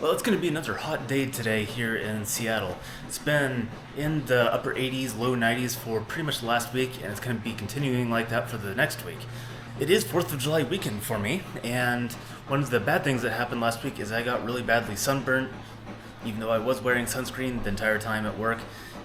Well, it's going to be another hot day today here in Seattle. It's been in the upper 80s, low 90s for pretty much the last week, and it's going to be continuing like that for the next week. It is 4th of July weekend for me, and one of the bad things that happened last week is I got really badly sunburnt, even though I was wearing sunscreen the entire time at work,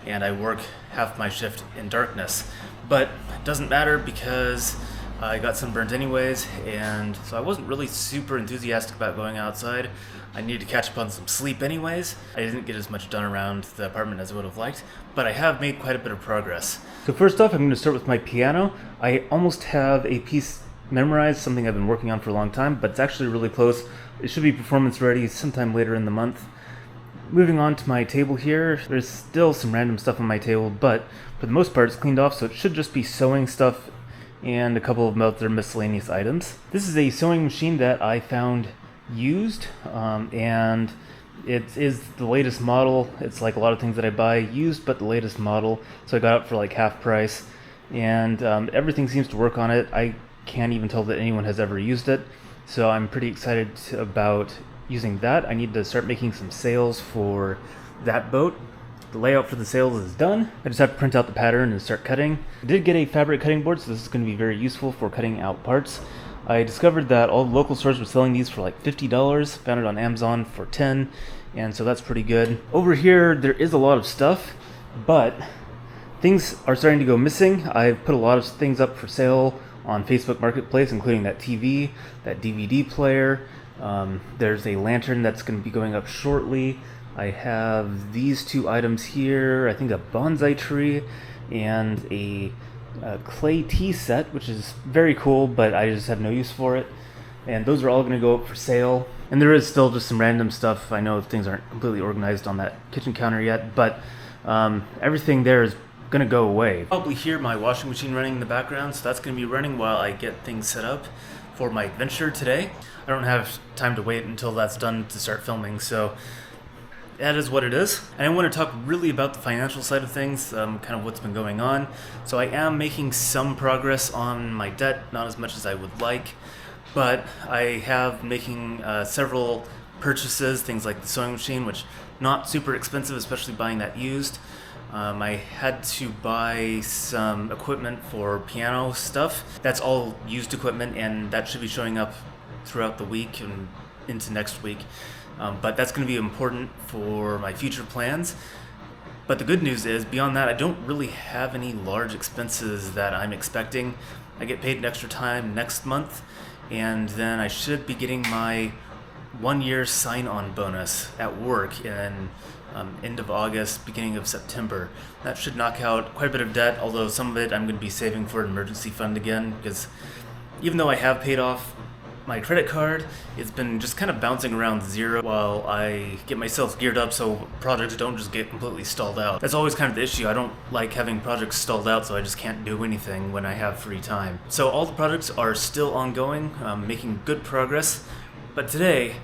and I work half my shift in darkness. But it doesn't matter because I got sunburned anyways, and so I wasn't really super enthusiastic about going outside. I needed to catch up on some sleep anyways. I didn't get as much done around the apartment as I would have liked, but I have made quite a bit of progress. So first off, I'm going to start with my piano. I almost have a piece memorized, something I've been working on for a long time, but it's actually really close. It should be performance ready sometime later in the month. Moving on to my table here, there's still some random stuff on my table, but for the most part it's cleaned off, so it should just be sewing stuff and a couple of other miscellaneous items. This is a sewing machine that I found used, and it is the latest model. It's like a lot of things that I buy used, but the latest model, so I got it for like half price, and everything seems to work on it. I can't even tell that anyone has ever used it, so I'm pretty excited about using that. I need to start making some sails for that boat. The layout for the sails is done. I just have to print out the pattern and start cutting. I did get a fabric cutting board, so this is going to be very useful for cutting out parts. I discovered that all the local stores were selling these for like $50. Found it on Amazon for $10, and so that's pretty good. Over here, there is a lot of stuff, but things are starting to go missing. I've put a lot of things up for sale on Facebook Marketplace, including that TV, that DVD player. There's a lantern that's going to be going up shortly. I have these two items here, I think a bonsai tree and a clay tea set, which is very cool, but I just have no use for it. And those are all going to go up for sale. And there is still just some random stuff. I know things aren't completely organized on that kitchen counter yet, but everything there is going to go away. Probably hear my washing machine running in the background, so that's going to be running while I get things set up for my adventure today. I don't have time to wait until that's done to start filming, so that is what it is. And I want to talk really about the financial side of things, kind of what's been going on. So I am making some progress on my debt, not as much as I would like, but I have making several purchases, things like the sewing machine, which not super expensive, especially buying that used. I had to buy some equipment for piano stuff. That's all used equipment, and that should be showing up throughout the week and into next week. But that's going to be important for my future plans. But the good news is, beyond that, I don't really have any large expenses that I'm expecting. I get paid an extra time next month, and then I should be getting my 1-year sign-on bonus at work in end of August, beginning of September. That should knock out quite a bit of debt, although some of it I'm going to be saving for an emergency fund again, because even though I have paid off my credit card, it's been just kind of bouncing around zero while I get myself geared up so projects don't just get completely stalled out. That's always kind of the issue. I don't like having projects stalled out, so I just can't do anything when I have free time. So all the projects are still ongoing, making good progress, but today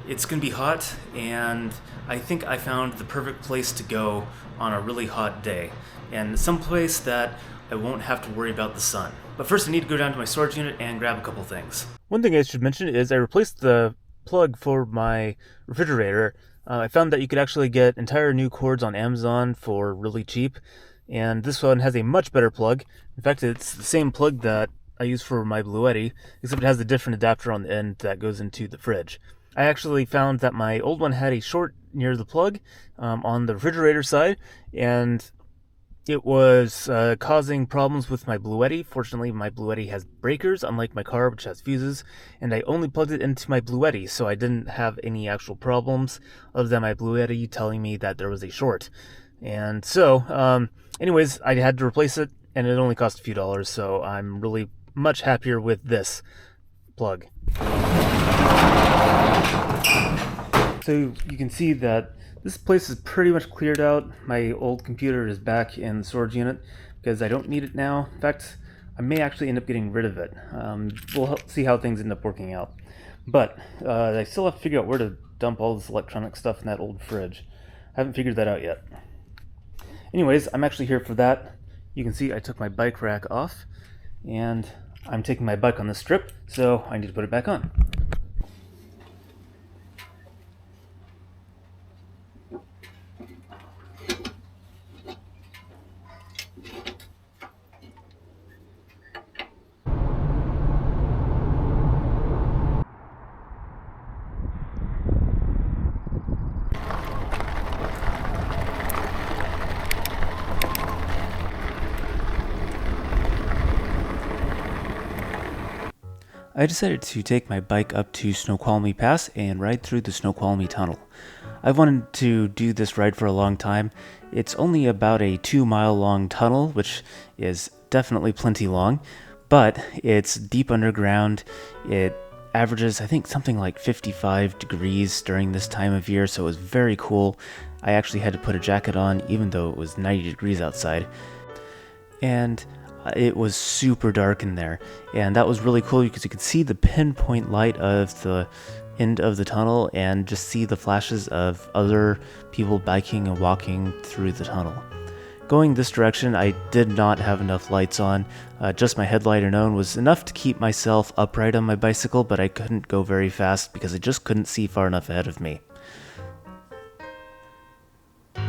it's going to be hot, and I think I found the perfect place to go on a really hot day, and some place that I won't have to worry about the sun. But first I need to go down to my storage unit and grab a couple things. One thing I should mention is I replaced the plug for my refrigerator. I found that you could actually get entire new cords on Amazon for really cheap, and this one has a much better plug. In fact, it's the same plug that I use for my Bluetti, except it has a different adapter on the end that goes into the fridge. I actually found that my old one had a short near the plug on the refrigerator side, and it was causing problems with my Bluetti. Fortunately, my Bluetti has breakers, unlike my car, which has fuses, and I only plugged it into my Bluetti, so I didn't have any actual problems other than my Bluetti telling me that there was a short. And so, anyways, I had to replace it, and it only cost a few dollars, so I'm really much happier with this plug. So you can see that this place is pretty much cleared out. My old computer is back in the storage unit because I don't need it now. In fact, I may actually end up getting rid of it. We'll see how things end up working out. But I still have to figure out where to dump all this electronic stuff in that old fridge. I haven't figured that out yet. Anyways, I'm actually here for that. You can see I took my bike rack off, and I'm taking my bike on the strip, so I need to put it back on. I decided to take my bike up to Snoqualmie Pass and ride through the Snoqualmie Tunnel. I've wanted to do this ride for a long time. It's only about a 2-mile long tunnel, which is definitely plenty long, but it's deep underground. It averages, I think, something like 55 degrees during this time of year, so it was very cool. I actually had to put a jacket on even though it was 90 degrees outside. And it was super dark in there, and that was really cool because you could see the pinpoint light of the end of the tunnel and just see the flashes of other people biking and walking through the tunnel. Going this direction, I did not have enough lights on. Just my headlight alone was enough to keep myself upright on my bicycle, but I couldn't go very fast because I just couldn't see far enough ahead of me.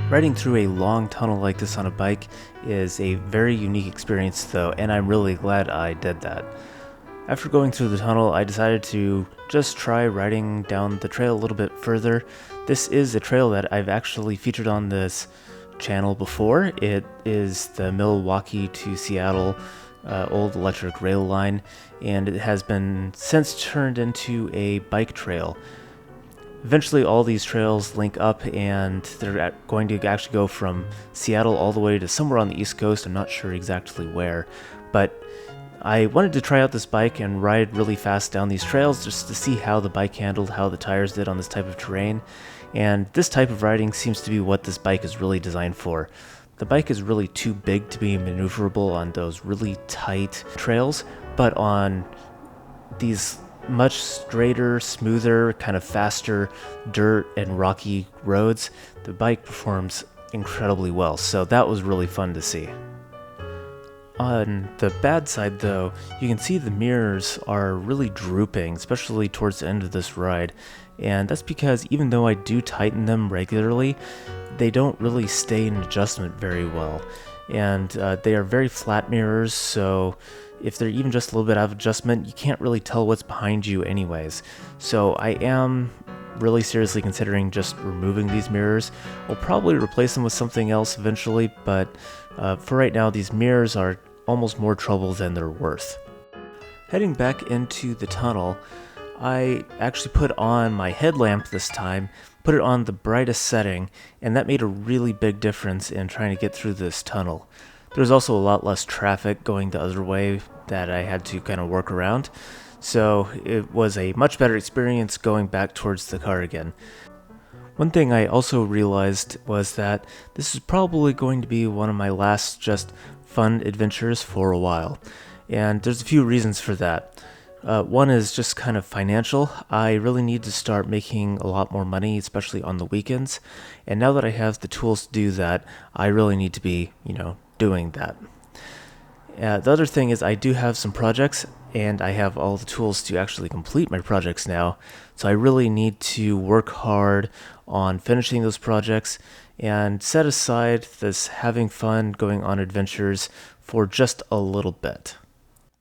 Riding through a long tunnel like this on a bike is a very unique experience though, and I'm really glad I did that. After going through the tunnel, I decided to just try riding down the trail a little bit further. This is a trail that I've actually featured on this channel before. It is the Milwaukee to Seattle old electric rail line, and it has been since turned into a bike trail. Eventually all these trails link up, and they're going to actually go from Seattle all the way to somewhere on the East Coast. I'm not sure exactly where, but I wanted to try out this bike and ride really fast down these trails just to see how the bike handled, how the tires did on this type of terrain. And this type of riding seems to be what this bike is really designed for. The bike is really too big to be maneuverable on those really tight trails, but on these much straighter, smoother, kind of faster dirt and rocky roads, the bike performs incredibly well, so that was really fun to see. On the bad side though, you can see the mirrors are really drooping, especially towards the end of this ride, and that's because even though I do tighten them regularly, they don't really stay in adjustment very well, and they are very flat mirrors, so if they're even just a little bit out of adjustment, you can't really tell what's behind you anyways. So I am really seriously considering just removing these mirrors. We'll probably replace them with something else eventually, but for right now, these mirrors are almost more trouble than they're worth. Heading back into the tunnel, I actually put on my headlamp this time, put it on the brightest setting, and that made a really big difference in trying to get through this tunnel. There was also a lot less traffic going the other way that I had to kind of work around, so it was a much better experience going back towards the car again. One thing I also realized was that this is probably going to be one of my last just fun adventures for a while, and there's a few reasons for that. One is just kind of financial. I really need to start making a lot more money, especially on the weekends, and now that I have the tools to do that, I really need to be, doing that. The other thing is I do have some projects, and I have all the tools to actually complete my projects now, so I really need to work hard on finishing those projects and set aside this having fun going on adventures for just a little bit.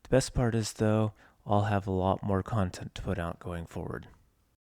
The best part is though, I'll have a lot more content to put out going forward.